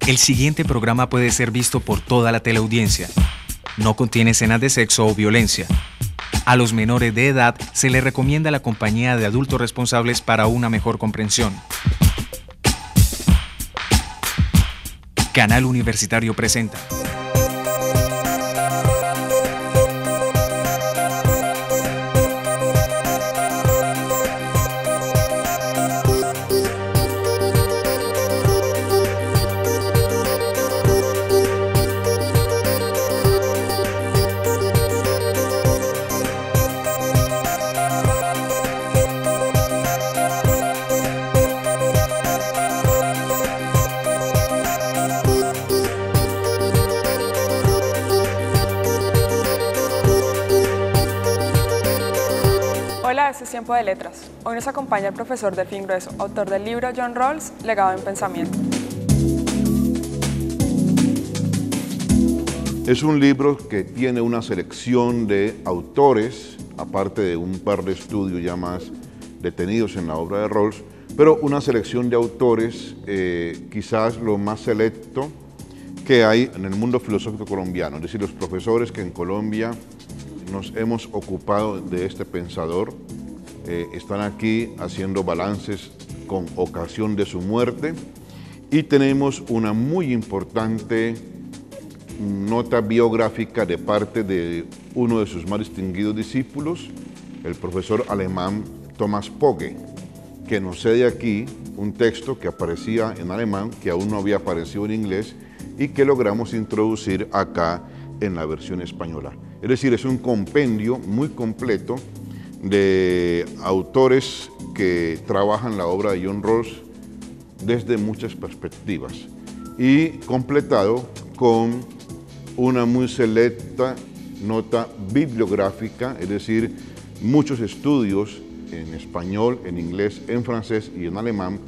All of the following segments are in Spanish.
El siguiente programa puede ser visto por toda la teleaudiencia. No contiene escenas de sexo o violencia. A los menores de edad se les recomienda la compañía de adultos responsables para una mejor comprensión. Canal Universitario presenta. Hola, este es Tiempo de Letras. Hoy nos acompaña el profesor Delfín Grueso, autor del libro John Rawls, Legado en Pensamiento. Es un libro que tiene una selección de autores, aparte de un par de estudios ya más detenidos en la obra de Rawls, pero una selección de autores, quizás lo más selecto que hay en el mundo filosófico colombiano, es decir, los profesores que en Colombia nos hemos ocupado de este pensador, están aquí haciendo balances con ocasión de su muerte, y tenemos una muy importante nota biográfica de parte de uno de sus más distinguidos discípulos, el profesor alemán Thomas Pogge, que nos cede aquí un texto que aparecía en alemán, que aún no había aparecido en inglés, y que logramos introducir acá en la versión española. Es decir, es un compendio muy completo de autores que trabajan la obra de John Rawls desde muchas perspectivas y completado con una muy selecta nota bibliográfica, es decir, muchos estudios en español, en inglés, en francés y en alemán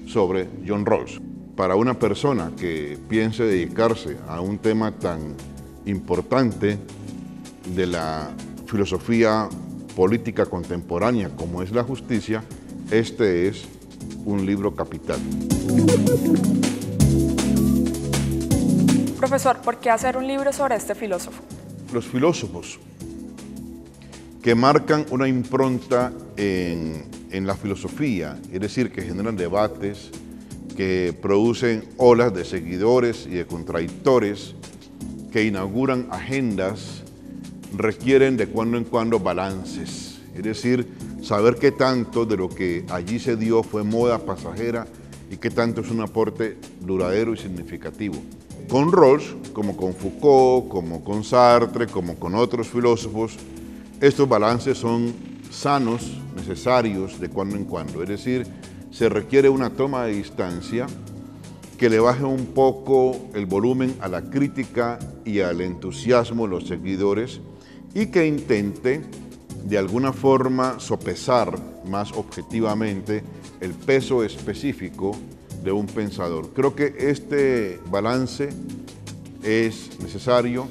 sobre John Rawls. Para una persona que piense dedicarse a un tema tan importante de la filosofía política contemporánea como es la justicia, este es un libro capital. Profesor, ¿por qué hacer un libro sobre este filósofo? Los filósofos que marcan una impronta en la filosofía, es decir, que generan debates, que producen olas de seguidores y de contradictores, que inauguran agendas, requieren de cuando en cuando balances, es decir, saber qué tanto de lo que allí se dio fue moda pasajera y qué tanto es un aporte duradero y significativo. Con Rawls, como con Foucault, como con Sartre, como con otros filósofos, estos balances son sanos, necesarios de cuando en cuando, es decir, se requiere una toma de distancia que le baje un poco el volumen a la crítica y al entusiasmo de los seguidores y que intente de alguna forma sopesar más objetivamente el peso específico de un pensador. Creo que este balance es necesario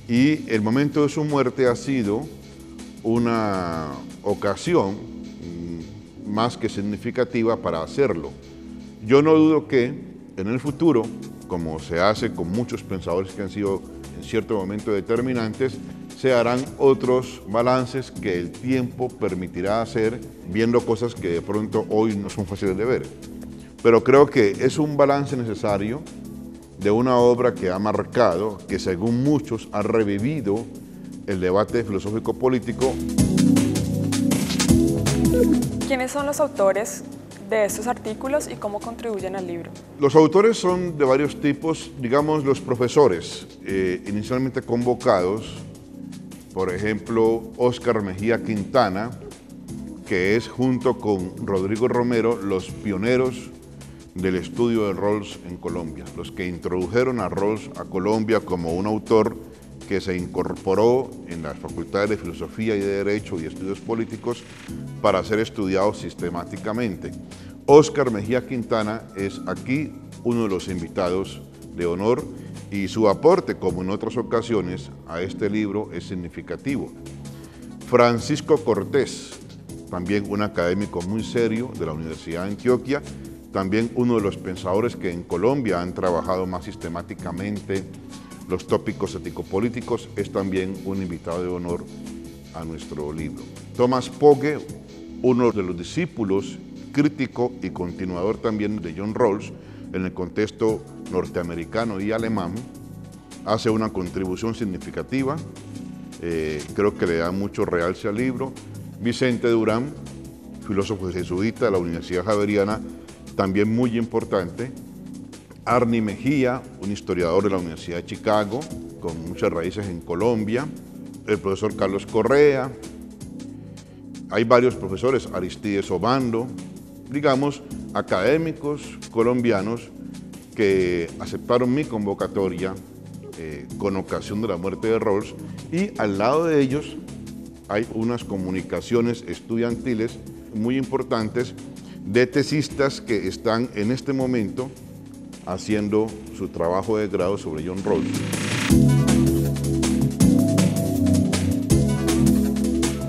y el momento de su muerte ha sido una ocasión más que significativa para hacerlo. Yo no dudo que en el futuro, como se hace con muchos pensadores que han sido en cierto momento determinantes, se harán otros balances que el tiempo permitirá hacer, viendo cosas que de pronto hoy no son fáciles de ver. Pero creo que es un balance necesario de una obra que ha marcado, que según muchos ha revivido el debate filosófico-político. ¿Quiénes son los autores de estos artículos y cómo contribuyen al libro? Los autores son de varios tipos, digamos los profesores inicialmente convocados, por ejemplo, Óscar Mejía Quintana, que es junto con Rodrigo Romero los pioneros del estudio de Rawls en Colombia, los que introdujeron a Rawls a Colombia como un autor que se incorporó en las facultades de Filosofía y de Derecho y Estudios Políticos para ser estudiado sistemáticamente. Óscar Mejía Quintana es aquí uno de los invitados de honor y su aporte, como en otras ocasiones, a este libro es significativo. Francisco Cortés, también un académico muy serio de la Universidad de Antioquia, también uno de los pensadores que en Colombia han trabajado más sistemáticamente los tópicos ético-políticos, es también un invitado de honor a nuestro libro. Thomas Pogge, uno de los discípulos, crítico y continuador también de John Rawls en el contexto norteamericano y alemán, hace una contribución significativa, creo que le da mucho realce al libro. Vicente Durán, filósofo jesuita de la Universidad Javeriana, también muy importante. Arnie Mejía, un historiador de la Universidad de Chicago, con muchas raíces en Colombia. El profesor Carlos Correa. Hay varios profesores, Aristides Obando, digamos, académicos colombianos que aceptaron mi convocatoria con ocasión de la muerte de Rawls, y al lado de ellos hay unas comunicaciones estudiantiles muy importantes de tesistas que están en este momento haciendo su trabajo de grado sobre John Rawls.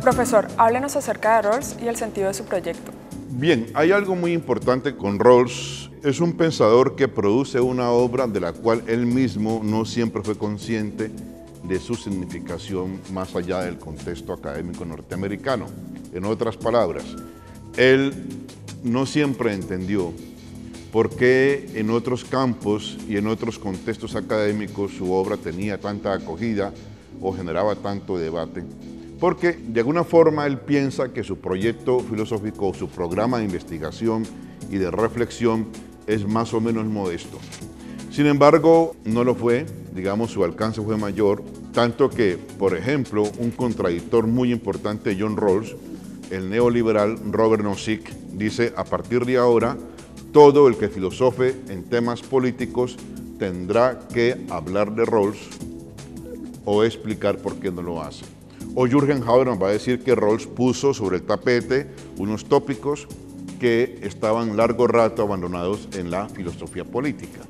Profesor, háblenos acerca de Rawls y el sentido de su proyecto. Bien, hay algo muy importante con Rawls. Es un pensador que produce una obra de la cual él mismo no siempre fue consciente de su significación más allá del contexto académico norteamericano. En otras palabras, él no siempre entendió por qué en otros campos y en otros contextos académicos su obra tenía tanta acogida o generaba tanto debate, porque de alguna forma él piensa que su proyecto filosófico, su programa de investigación y de reflexión es más o menos modesto. Sin embargo, no lo fue, digamos, su alcance fue mayor, tanto que, por ejemplo, un contradictor muy importante de John Rawls, el neoliberal Robert Nozick, dice: a partir de ahora, todo el que filosofe en temas políticos tendrá que hablar de Rawls o explicar por qué no lo hace. O Jürgen Habermas va a decir que Rawls puso sobre el tapete unos tópicos que estaban largo rato abandonados en la filosofía política.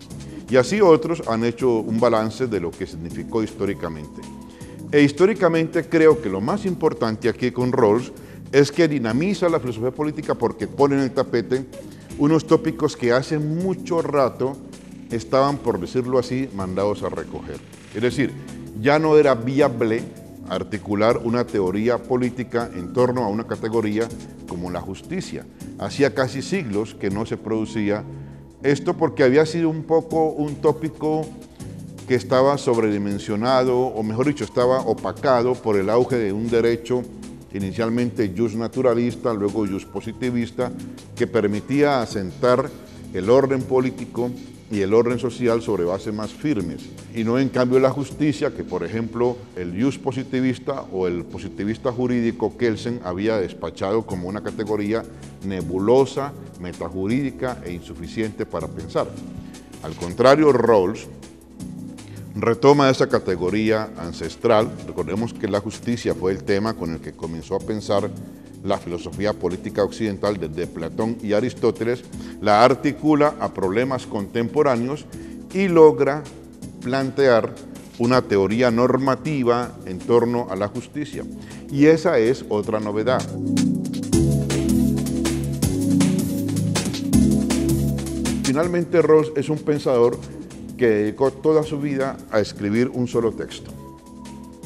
Y así otros han hecho un balance de lo que significó históricamente. E históricamente creo que lo más importante aquí con Rawls es que dinamiza la filosofía política porque pone en el tapete unos tópicos que hace mucho rato estaban, por decirlo así, mandados a recoger. Es decir, ya no era viable articular una teoría política en torno a una categoría como la justicia. Hacía casi siglos que no se producía esto porque había sido un poco un tópico que estaba sobredimensionado, o mejor dicho, estaba opacado por el auge de un derecho inicialmente jus naturalista, luego jus positivista, que permitía asentar el orden político y el orden social sobre bases más firmes, y no en cambio la justicia, que por ejemplo el jus positivista o el positivista jurídico Kelsen había despachado como una categoría nebulosa, metajurídica e insuficiente para pensar. Al contrario, Rawls retoma esa categoría ancestral. Recordemos que la justicia fue el tema con el que comenzó a pensar la filosofía política occidental desde Platón y Aristóteles, la articula a problemas contemporáneos y logra plantear una teoría normativa en torno a la justicia. Y esa es otra novedad. Finalmente, Rawls es un pensador que dedicó toda su vida a escribir un solo texto.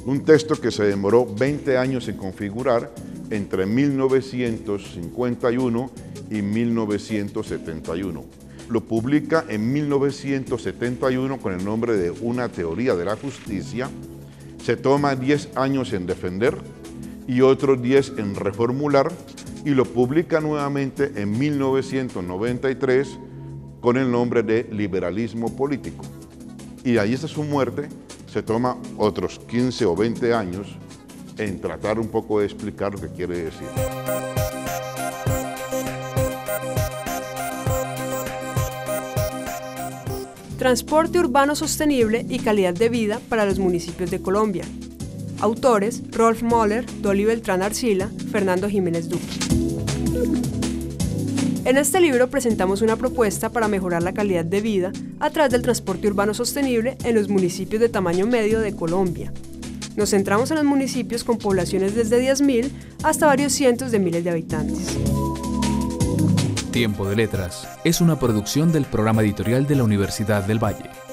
Un texto que se demoró 20 años en configurar entre 1951 y 1971. Lo publica en 1971 con el nombre de Una teoría de la justicia. Se toma 10 años en defender y otros 10 en reformular, y lo publica nuevamente en 1993 con el nombre de Liberalismo político. Y ahí está su muerte. Se toma otros 15 o 20 años en tratar un poco de explicar lo que quiere decir. Transporte urbano sostenible y calidad de vida para los municipios de Colombia. Autores: Rolf Möller, Dolly Beltrán Arcila, Fernando Jiménez Duque. En este libro presentamos una propuesta para mejorar la calidad de vida a través del transporte urbano sostenible en los municipios de tamaño medio de Colombia. Nos centramos en los municipios con poblaciones desde 10.000 hasta varios cientos de miles de habitantes. Tiempo de Letras es una producción del programa editorial de la Universidad del Valle.